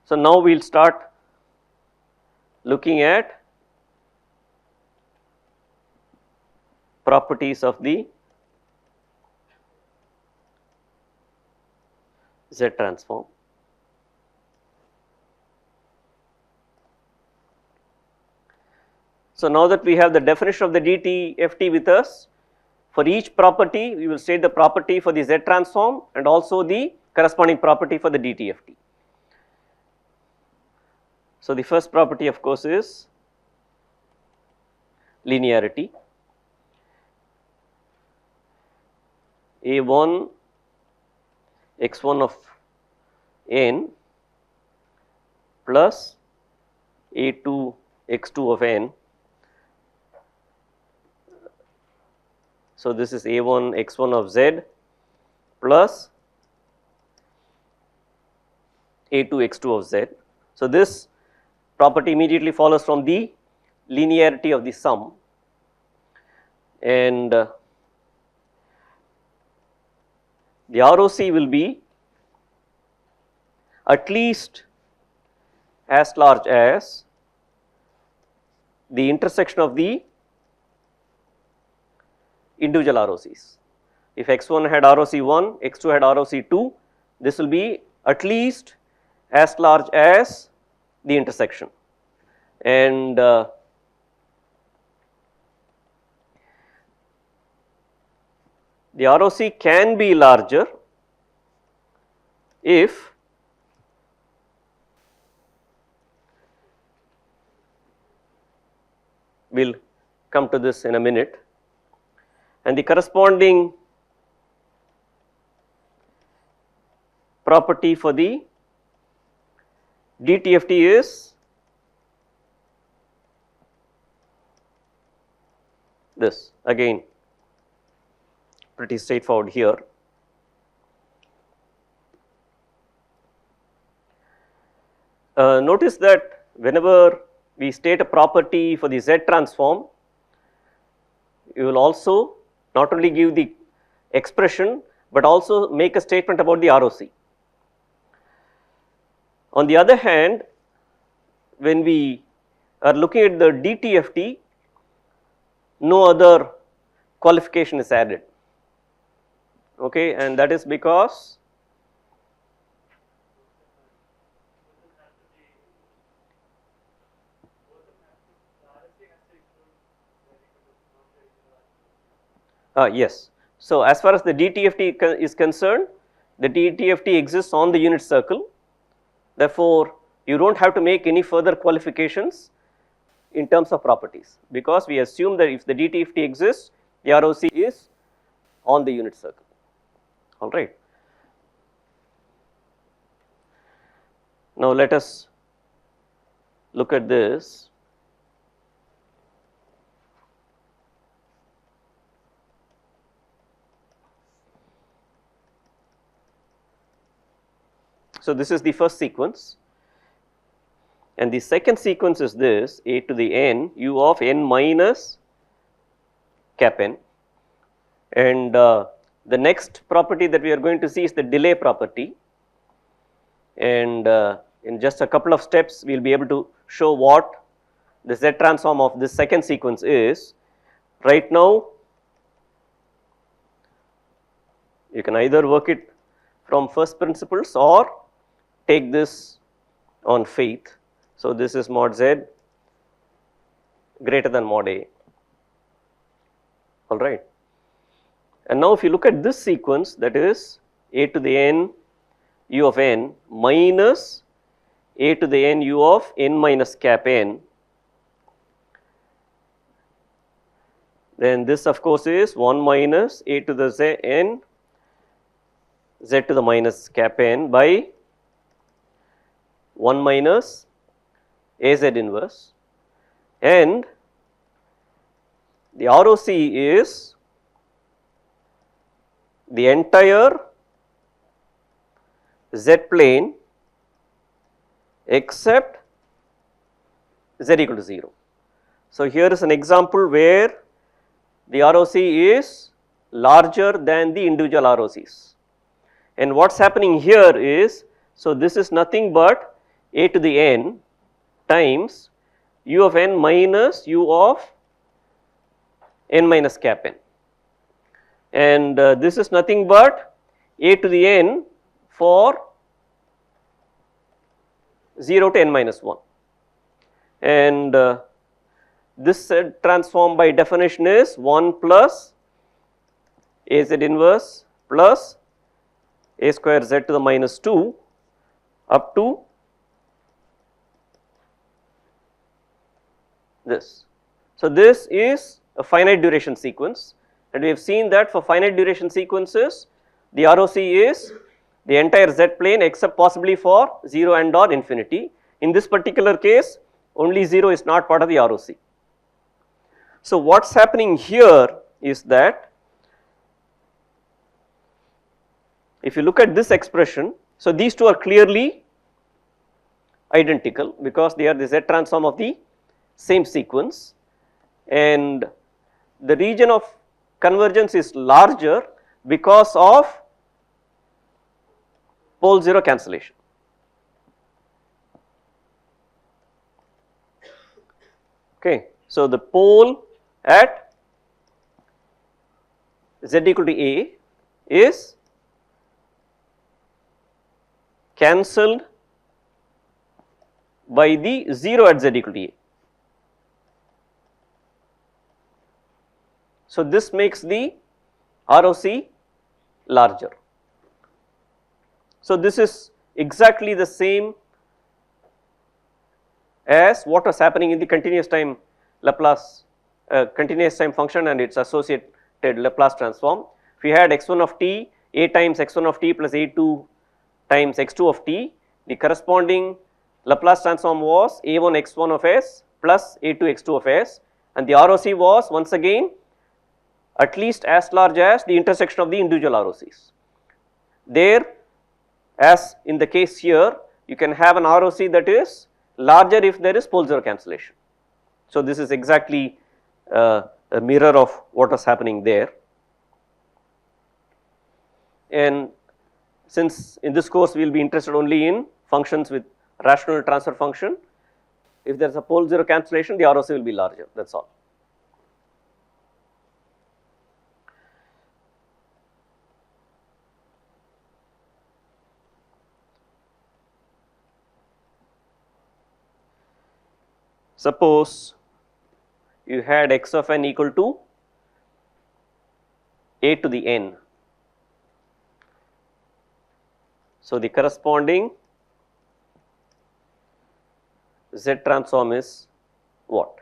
So, now we will start looking at properties of the Z transform. So, now that we have the definition of the DTFT with us, for each property we will state the property for the Z transform and also the corresponding property for the DTFT. So, the first property of course is linearity. A1 x1 of n plus A2 x2 of n. So, this is A1 x1 of z plus A2 x2 of z. So, this property immediately follows from the linearity of the sum, and the ROC will be at least as large as the intersection of the individual ROCs. If x1 had ROC 1, x2 had ROC 2, this will be at least as large as the intersection, and the ROC can be larger if we will come to this in a minute, and the corresponding property for the DTFT is this, again pretty straightforward here. Notice that whenever we state a property for the Z transform, you will also not only give the expression but also make a statement about the ROC. On the other hand, when we are looking at the DTFT, no other qualification is added, okay, and that is because yes. So, as far as the DTFT is concerned, the DTFT exists on the unit circle. Therefore, you do not have to make any further qualifications in terms of properties, because we assume that if the DTFT exists, the ROC is on the unit circle, all right. Now, let us look at this. So, this is the first sequence, and the second sequence is this a to the n u of n minus cap n, and the next property that we are going to see is the delay property, and in just a couple of steps we will be able to show what the Z transform of this second sequence is. Right now you can either work it from first principles or take this on faith. So, this is mod z greater than mod a, all right. And now, if you look at this sequence, that is a to the n u of n minus a to the n u of n minus cap n, then this of course is 1 minus a to the z n z to the minus cap n by 1 minus a z inverse, and the ROC is the entire z plane except z equal to 0. So, here is an example where the ROC is larger than the individual ROCs, and what is happening here is, so this is nothing but a to the n times u of n minus u of n minus cap n, and this is nothing but a to the n for 0 to n minus 1, and this transform by definition is 1 plus a z inverse plus a square z to the minus 2 up to this. So, this is a finite duration sequence, and we have seen that for finite duration sequences the ROC is the entire z plane except possibly for 0 and or infinity. In this particular case only 0 is not part of the ROC. So, what is happening here is that if you look at this expression, so these two are clearly identical because they are the z transform of the same sequence, and the region of convergence is larger because of pole 0 cancellation. Okay. So, the pole at z equal to a is cancelled by the 0 at z equal to a. So, this makes the ROC larger. So, this is exactly the same as what was happening in the continuous time Laplace continuous time function and its associated Laplace transform. If we had x1 of t, a times x1 of t plus a2 times x2 of t, the corresponding Laplace transform was a1 x1 of s plus a2 x2 of s, and the ROC was once again at least as large as the intersection of the individual ROCs. There, as in the case here, you can have an ROC that is larger if there is pole 0 cancellation. So, this is exactly a mirror of what was happening there. And since in this course we will be interested only in functions with rational transfer function, if there is a pole 0 cancellation, the ROC will be larger, that is all. Suppose you had x of n equal to a to the n. So, the corresponding z transform is what?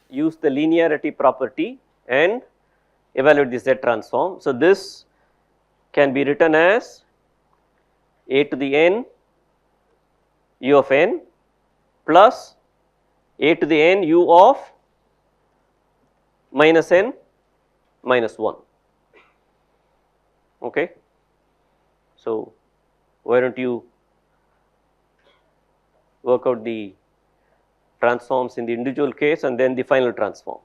Use the linearity property and evaluate the z transform. So, this can be written as a to the n u of n plus a to the n u of minus n minus 1. Okay. So, why do not you work out the transforms in the individual case and then the final transform.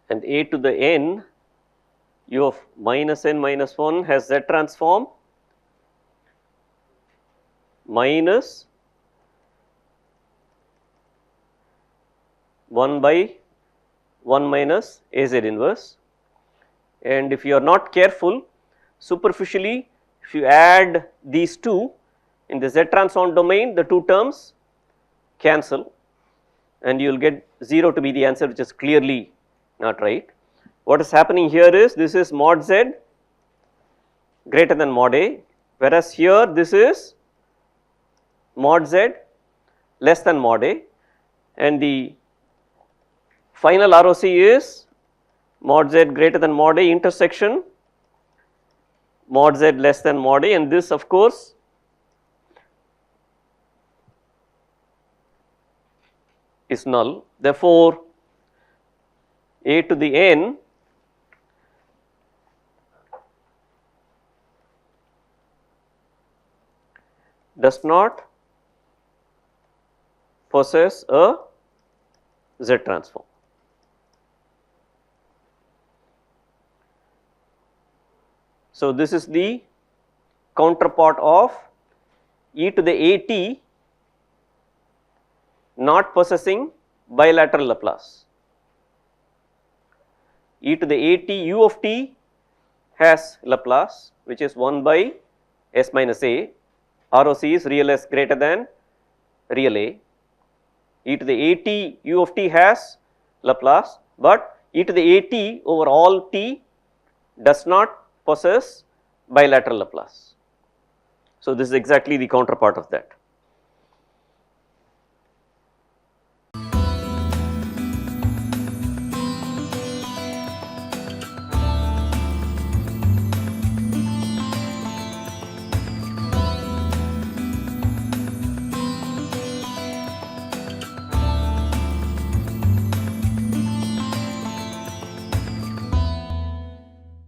And a to the n u of minus n minus 1 has z transform minus 1 by 1 minus a z inverse, and if you are not careful, superficially if you add these two in the z transform domain, the two terms cancel and you will get 0 to be the answer, which is clearly not right. What is happening here is this is mod z greater than mod a, whereas here this is mod z less than mod a, and the final ROC is mod z greater than mod a intersection mod z less than mod a, and this of course is null. Therefore, a to the n does not possess a Z transform. So, this is the counterpart of e to the at not possessing bilateral Laplace. E to the at u of t has Laplace, which is 1 by s minus a. ROC is real s greater than real a. E to the at u of t has Laplace, but e to the at over all t does not possess bilateral Laplace. So, this is exactly the counterpart of that.